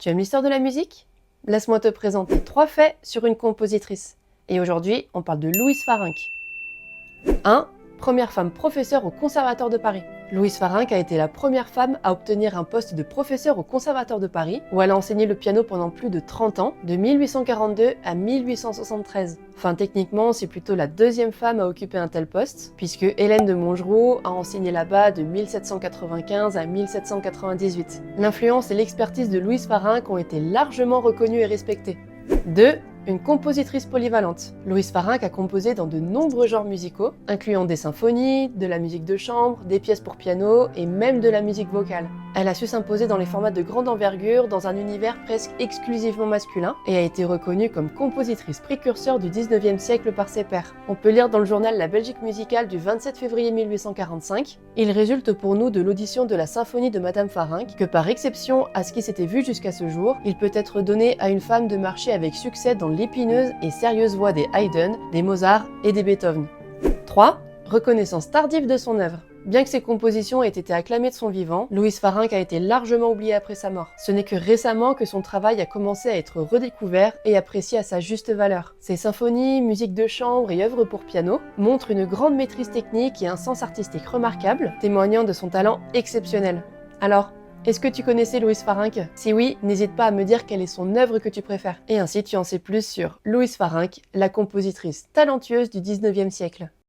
Tu aimes l'histoire de la musique? Laisse-moi te présenter 3 faits sur une compositrice. Et aujourd'hui, on parle de Louise Farinck. 1. Première femme professeure au Conservatoire de Paris. Louise Farinck a été la première femme à obtenir un poste de professeur au Conservatoire de Paris, où elle a enseigné le piano pendant plus de 30 ans, de 1842 à 1873. Enfin, techniquement, c'est plutôt la deuxième femme à occuper un tel poste, puisque Hélène de Montgeroult a enseigné là-bas de 1795 à 1798. L'influence et l'expertise de Louise Farinck ont été largement reconnues et respectées. 2. Une compositrice polyvalente. Louise Farinck a composé dans de nombreux genres musicaux, incluant des symphonies, de la musique de chambre, des pièces pour piano et même de la musique vocale. Elle a su s'imposer dans les formats de grande envergure dans un univers presque exclusivement masculin et a été reconnue comme compositrice précurseur du 19e siècle par ses pairs. On peut lire dans le journal La Belgique musicale du 27 février 1845 « Il résulte pour nous de l'audition de la symphonie de Madame Farinck que par exception à ce qui s'était vu jusqu'à ce jour, il peut être donné à une femme de marcher avec succès dans l'épineuse et sérieuse voix des Haydn, des Mozart et des Beethoven. » 3. Reconnaissance tardive de son œuvre. Bien que ses compositions aient été acclamées de son vivant, Louise Farinck a été largement oubliée après sa mort. Ce n'est que récemment que son travail a commencé à être redécouvert et apprécié à sa juste valeur. Ses symphonies, musiques de chambre et œuvres pour piano montrent une grande maîtrise technique et un sens artistique remarquable, témoignant de son talent exceptionnel. Alors, est-ce que tu connaissais Louise Farinck? Si oui, n'hésite pas à me dire quelle est son œuvre que tu préfères. Et ainsi tu en sais plus sur Louise Farinck, la compositrice talentueuse du 19e siècle.